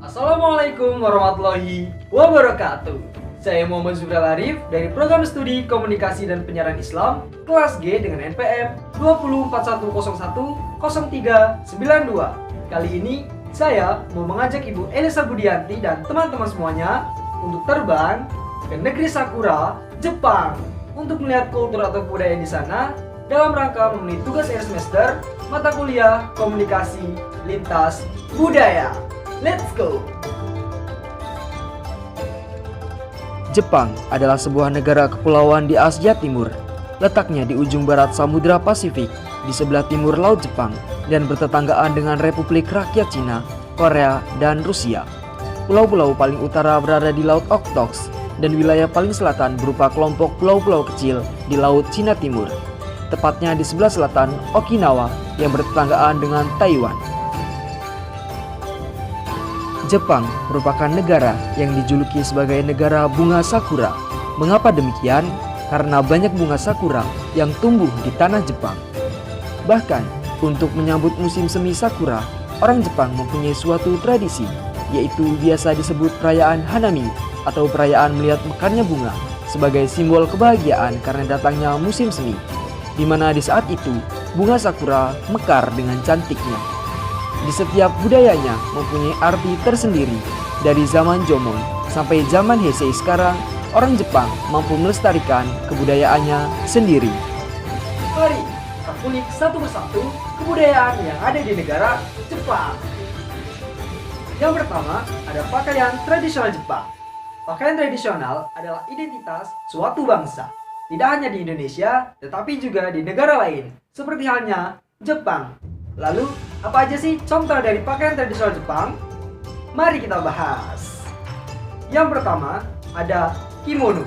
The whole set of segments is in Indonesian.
Assalamualaikum warahmatullahi wabarakatuh. Saya Muhammad Zubril Arif dari Program Studi Komunikasi dan Penyiaran Islam kelas G dengan NPM 2041010392. Kali ini saya mau mengajak Ibu Elisa Budianti dan teman-teman semuanya untuk terbang ke negeri Sakura, Jepang, untuk melihat kultur atau budaya di sana dalam rangka memenuhi tugas akhir semester mata kuliah Komunikasi Lintas Budaya. Let's go! Jepang adalah sebuah negara kepulauan di Asia Timur. Letaknya di ujung barat Samudra Pasifik, di sebelah timur Laut Jepang, dan bertetanggaan dengan Republik Rakyat Cina, Korea, dan Rusia. Pulau-pulau paling utara berada di Laut Okhotsk, dan wilayah paling selatan berupa kelompok pulau-pulau kecil di Laut Cina Timur. Tepatnya di sebelah selatan Okinawa yang bertetanggaan dengan Taiwan. Jepang merupakan negara yang dijuluki sebagai negara bunga sakura. Mengapa demikian? Karena banyak bunga sakura yang tumbuh di tanah Jepang. Bahkan, untuk menyambut musim semi sakura, orang Jepang mempunyai suatu tradisi, yaitu biasa disebut perayaan Hanami atau perayaan melihat mekarnya bunga, sebagai simbol kebahagiaan karena datangnya musim semi, di mana di saat itu bunga sakura mekar dengan cantiknya. Di setiap budayanya mempunyai arti tersendiri. Dari zaman Jomon sampai zaman Heisei sekarang, orang Jepang mampu melestarikan kebudayaannya sendiri. Mari kita kulik satu persatu kebudayaan yang ada di negara Jepang. Yang pertama, ada pakaian tradisional Jepang. Pakaian tradisional adalah identitas suatu bangsa. Tidak hanya di Indonesia, tetapi juga di negara lain, seperti halnya Jepang. Lalu, apa aja sih contoh dari pakaian tradisional Jepang? Mari kita bahas. Yang pertama, ada kimono.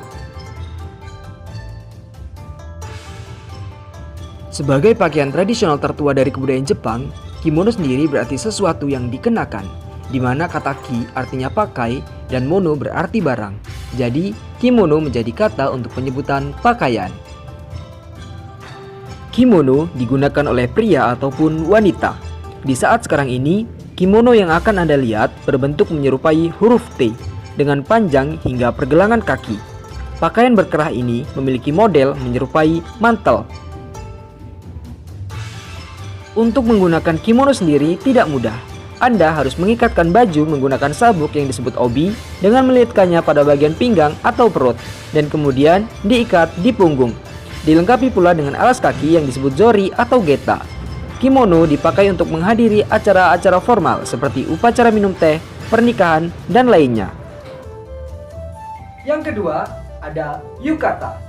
Sebagai pakaian tradisional tertua dari kebudayaan Jepang, kimono sendiri berarti sesuatu yang dikenakan, di mana kata ki artinya pakai dan mono berarti barang. Jadi, kimono menjadi kata untuk penyebutan pakaian. Kimono digunakan oleh pria ataupun wanita. Di saat sekarang ini, kimono yang akan Anda lihat berbentuk menyerupai huruf T dengan panjang hingga pergelangan kaki. Pakaian berkerah ini memiliki model menyerupai mantel. Untuk menggunakan kimono sendiri tidak mudah. Anda harus mengikatkan baju menggunakan sabuk yang disebut obi dengan melilitkannya pada bagian pinggang atau perut dan kemudian diikat di punggung. Dilengkapi pula dengan alas kaki yang disebut zori atau geta. Kimono dipakai untuk menghadiri acara-acara formal seperti upacara minum teh, pernikahan, dan lainnya. Yang kedua, ada yukata.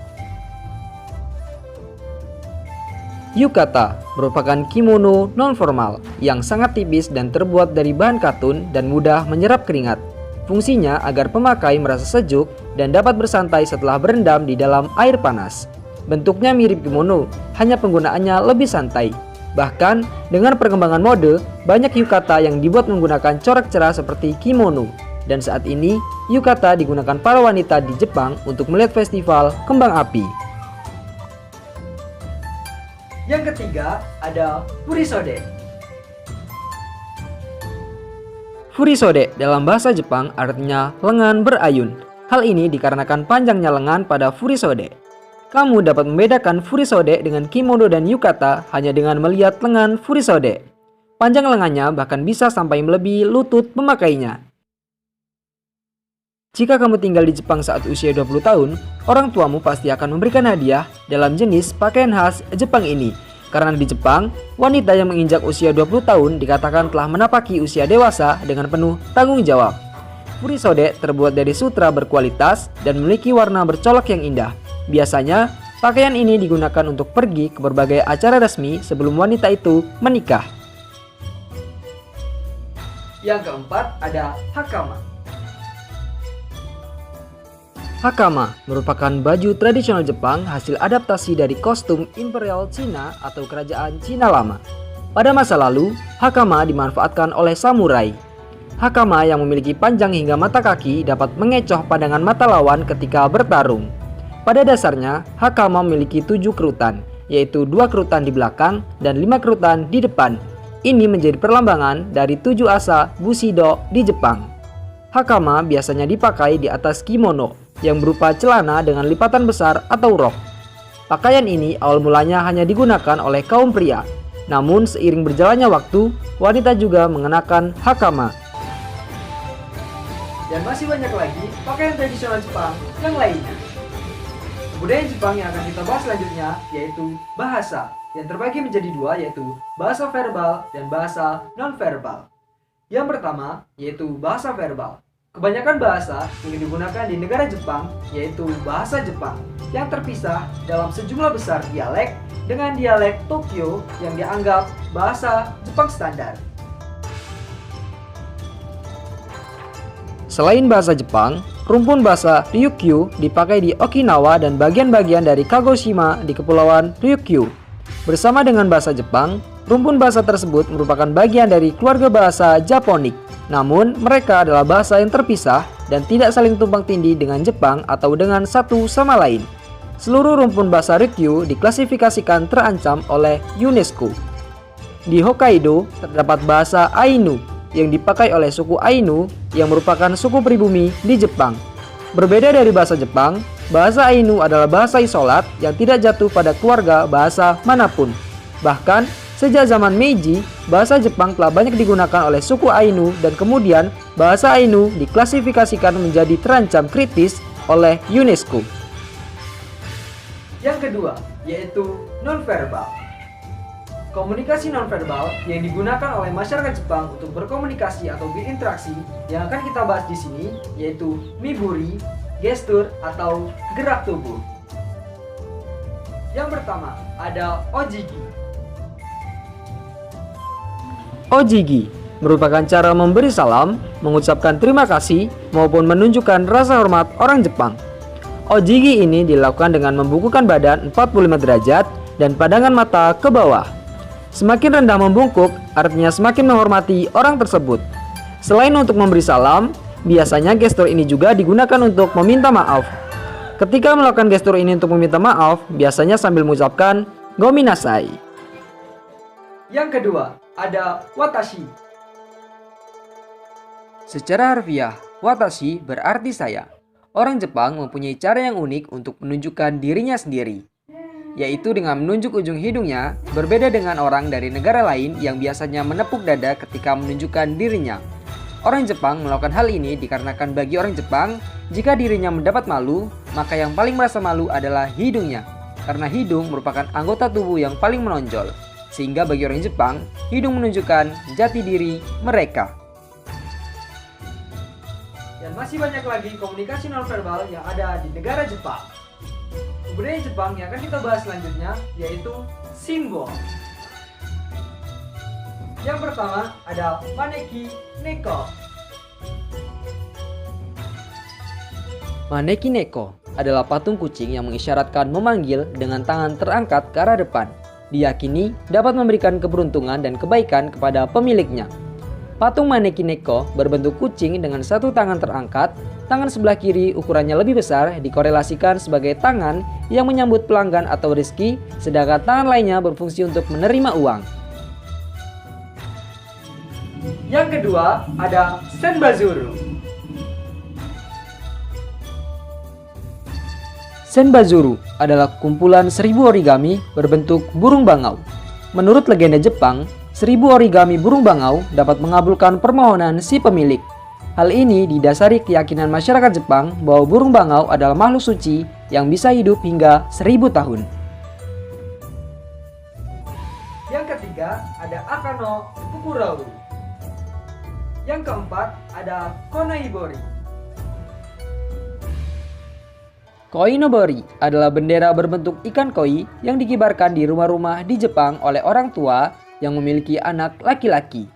Yukata merupakan kimono non-formal yang sangat tipis dan terbuat dari bahan katun dan mudah menyerap keringat. Fungsinya agar pemakai merasa sejuk dan dapat bersantai setelah berendam di dalam air panas. Bentuknya mirip kimono, hanya penggunaannya lebih santai. Bahkan, dengan perkembangan mode, banyak yukata yang dibuat menggunakan corak cerah seperti kimono. Dan saat ini, yukata digunakan para wanita di Jepang untuk melihat festival kembang api. Yang ketiga, ada furisode. Furisode dalam bahasa Jepang artinya lengan berayun. Hal ini dikarenakan panjangnya lengan pada furisode. Kamu dapat membedakan furisode dengan kimono dan yukata hanya dengan melihat lengan furisode. Panjang lengannya bahkan bisa sampai melebihi lutut pemakainya. Jika kamu tinggal di Jepang saat usia 20 tahun, orang tuamu pasti akan memberikan hadiah dalam jenis pakaian khas Jepang ini. Karena di Jepang, wanita yang menginjak usia 20 tahun dikatakan telah menapaki usia dewasa dengan penuh tanggung jawab. Furisode terbuat dari sutra berkualitas dan memiliki warna bercolok yang indah. Biasanya, pakaian ini digunakan untuk pergi ke berbagai acara resmi sebelum wanita itu menikah. Yang keempat, ada hakama. Hakama merupakan baju tradisional Jepang hasil adaptasi dari kostum Imperial Cina atau kerajaan Cina lama. Pada masa lalu, hakama dimanfaatkan oleh samurai. Hakama yang memiliki panjang hingga mata kaki dapat mengecoh pandangan mata lawan ketika bertarung. Pada dasarnya, hakama memiliki 7 kerutan, yaitu 2 kerutan di belakang dan 5 kerutan di depan. Ini menjadi perlambangan dari 7 asa Bushido di Jepang. Hakama biasanya dipakai di atas kimono yang berupa celana dengan lipatan besar atau rok. Pakaian ini awal mulanya hanya digunakan oleh kaum pria. Namun seiring berjalannya waktu, wanita juga mengenakan hakama. Dan masih banyak lagi pakaian tradisional Jepang yang lainnya. Kebudayaan Jepang yang akan kita bahas selanjutnya yaitu bahasa, yang terbagi menjadi dua, yaitu bahasa verbal dan bahasa non-verbal. Yang pertama yaitu bahasa verbal. Kebanyakan bahasa yang digunakan di negara Jepang yaitu bahasa Jepang yang terpisah dalam sejumlah besar dialek dengan dialek Tokyo yang dianggap bahasa Jepang standar. Selain bahasa Jepang, rumpun bahasa Ryukyu dipakai di Okinawa dan bagian-bagian dari Kagoshima di Kepulauan Ryukyu. Bersama dengan bahasa Jepang, rumpun bahasa tersebut merupakan bagian dari keluarga bahasa Japonik. Namun, mereka adalah bahasa yang terpisah dan tidak saling tumpang tindih dengan Jepang atau dengan satu sama lain. Seluruh rumpun bahasa Ryukyu diklasifikasikan terancam oleh UNESCO. Di Hokkaido, terdapat bahasa Ainu yang dipakai oleh suku Ainu yang merupakan suku pribumi di Jepang. Berbeda dari bahasa Jepang, bahasa Ainu adalah bahasa isolat yang tidak jatuh pada keluarga bahasa manapun. Bahkan, sejak zaman Meiji, bahasa Jepang telah banyak digunakan oleh suku Ainu dan kemudian bahasa Ainu diklasifikasikan menjadi terancam kritis oleh UNESCO. Yang kedua yaitu non-verbal. Komunikasi nonverbal yang digunakan oleh masyarakat Jepang untuk berkomunikasi atau berinteraksi yang akan kita bahas di sini yaitu miburi, gestur atau gerak tubuh. Yang pertama ada ojigi. Ojigi merupakan cara memberi salam, mengucapkan terima kasih, maupun menunjukkan rasa hormat orang Jepang. Ojigi ini dilakukan dengan membukukan badan 45 derajat dan pandangan mata ke bawah. Semakin rendah membungkuk, artinya semakin menghormati orang tersebut. Selain untuk memberi salam, biasanya gestur ini juga digunakan untuk meminta maaf. Ketika melakukan gestur ini untuk meminta maaf, biasanya sambil mengucapkan gominasai. Yang kedua, ada watashi. Secara harfiah, watashi berarti saya. Orang Jepang mempunyai cara yang unik untuk menunjukkan dirinya sendiri, yaitu dengan menunjuk ujung hidungnya, berbeda dengan orang dari negara lain yang biasanya menepuk dada ketika menunjukkan dirinya. Orang Jepang melakukan hal ini dikarenakan bagi orang Jepang, jika dirinya mendapat malu, maka yang paling merasa malu adalah hidungnya, karena hidung merupakan anggota tubuh yang paling menonjol, sehingga bagi orang Jepang, hidung menunjukkan jati diri mereka. Dan masih banyak lagi komunikasi nonverbal yang ada di negara Jepang. Budaya Jepang yang akan kita bahas selanjutnya yaitu simbol. Yang pertama ada maneki neko. Maneki neko adalah patung kucing yang mengisyaratkan memanggil dengan tangan terangkat ke arah depan. Diyakini dapat memberikan keberuntungan dan kebaikan kepada pemiliknya. Patung maneki neko berbentuk kucing dengan satu tangan terangkat. Tangan sebelah kiri ukurannya lebih besar dikorelasikan sebagai tangan yang menyambut pelanggan atau rezeki, sedangkan tangan lainnya berfungsi untuk menerima uang. Yang kedua ada senbazuru. Senbazuru adalah kumpulan 1000 origami berbentuk burung bangau. Menurut legenda Jepang, 1000 origami burung bangau dapat mengabulkan permohonan si pemilik. Hal ini didasari keyakinan masyarakat Jepang bahwa burung bangau adalah makhluk suci yang bisa hidup hingga 1000 tahun. Yang ketiga ada akano pukurauru. Yang keempat ada konoibori. Koinobori adalah bendera berbentuk ikan koi yang dikibarkan di rumah-rumah di Jepang oleh orang tua yang memiliki anak laki-laki.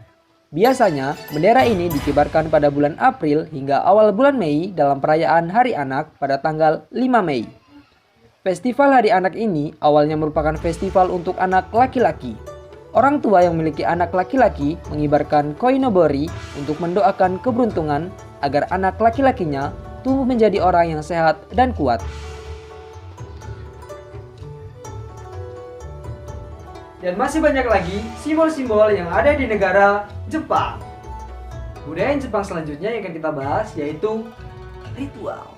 Biasanya, bendera ini dikibarkan pada bulan April hingga awal bulan Mei dalam perayaan Hari Anak pada tanggal 5 Mei. Festival Hari Anak ini awalnya merupakan festival untuk anak laki-laki. Orang tua yang memiliki anak laki-laki mengibarkan koinobori untuk mendoakan keberuntungan agar anak laki-lakinya tumbuh menjadi orang yang sehat dan kuat. Dan masih banyak lagi simbol-simbol yang ada di negara Jepang. Budaya Jepang selanjutnya yang akan kita bahas yaitu ritual.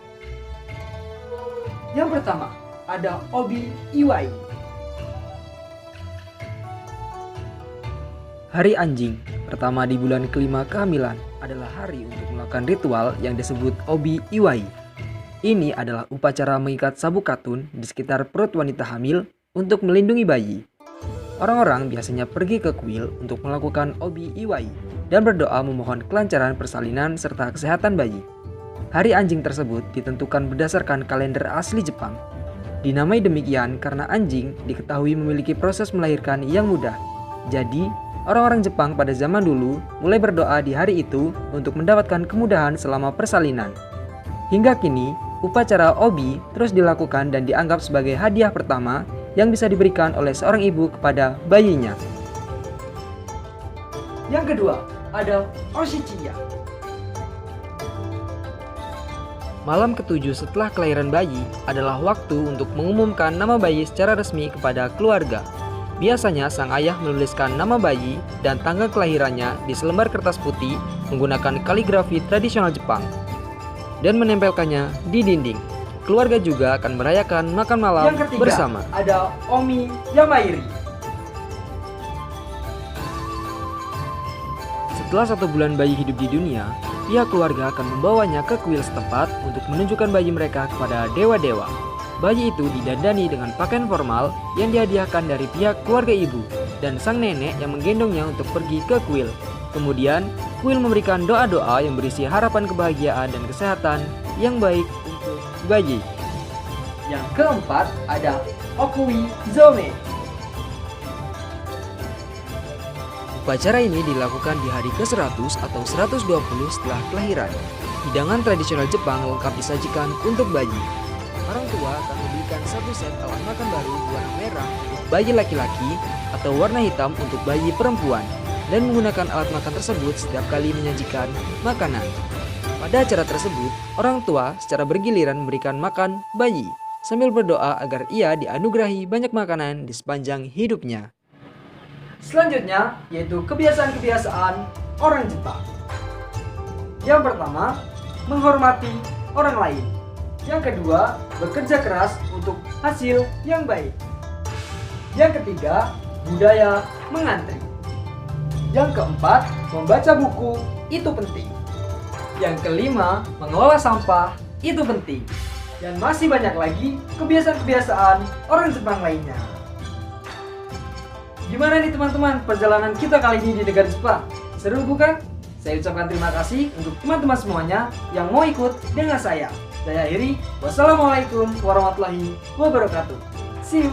Yang pertama, ada Obi Iwai. Hari anjing, pertama di bulan kelima kehamilan, adalah hari untuk melakukan ritual yang disebut Obi Iwai. Ini adalah upacara mengikat sabuk katun di sekitar perut wanita hamil untuk melindungi bayi. Orang-orang biasanya pergi ke kuil untuk melakukan Obi Iwai dan berdoa memohon kelancaran persalinan serta kesehatan bayi. Hari anjing tersebut ditentukan berdasarkan kalender asli Jepang. Dinamai demikian karena anjing diketahui memiliki proses melahirkan yang mudah. Jadi, orang-orang Jepang pada zaman dulu mulai berdoa di hari itu untuk mendapatkan kemudahan selama persalinan. Hingga kini, upacara Obi terus dilakukan dan dianggap sebagai hadiah pertama yang bisa diberikan oleh seorang ibu kepada bayinya. Yang kedua, ada Oshichiya. Malam ketujuh setelah kelahiran bayi adalah waktu untuk mengumumkan nama bayi secara resmi kepada keluarga. Biasanya sang ayah menuliskan nama bayi dan tanggal kelahirannya di selembar kertas putih menggunakan kaligrafi tradisional Jepang dan menempelkannya di dinding. Keluarga juga akan merayakan makan malam Yang ketiga, bersama. ada Omi Yamairi. Setelah 1 bulan bayi hidup di dunia, pihak keluarga akan membawanya ke kuil setempat untuk menunjukkan bayi mereka kepada dewa-dewa. Bayi itu didandani dengan pakaian formal yang dihadiahkan dari pihak keluarga ibu dan sang nenek yang menggendongnya untuk pergi ke kuil. Kemudian, kuil memberikan doa-doa yang berisi harapan kebahagiaan dan kesehatan yang baik untuk bayi. Yang keempat, ada Okui Zome. Upacara ini dilakukan di hari ke-100 atau 120 setelah kelahiran. Hidangan tradisional Jepang lengkap disajikan untuk bayi. Orang tua akan memberikan 1 set alat makan baru warna merah untuk bayi laki-laki atau warna hitam untuk bayi perempuan dan menggunakan alat makan tersebut setiap kali menyajikan makanan. Pada acara tersebut, orang tua secara bergiliran memberikan makan bayi sambil berdoa agar ia dianugerahi banyak makanan di sepanjang hidupnya. Selanjutnya, yaitu kebiasaan-kebiasaan orang Jepang. Yang pertama, menghormati orang lain. Yang kedua, bekerja keras untuk hasil yang baik. Yang ketiga, budaya mengantri. Yang keempat, membaca buku itu penting. Yang kelima, mengelola sampah itu penting. Dan masih banyak lagi kebiasaan-kebiasaan orang Jepang lainnya. Gimana nih teman-teman perjalanan kita kali ini di negara Jepang? Seru bukan? Saya ucapkan terima kasih untuk teman-teman semuanya yang mau ikut dengan saya. Saya akhiri, wassalamualaikum warahmatullahi wabarakatuh. See you!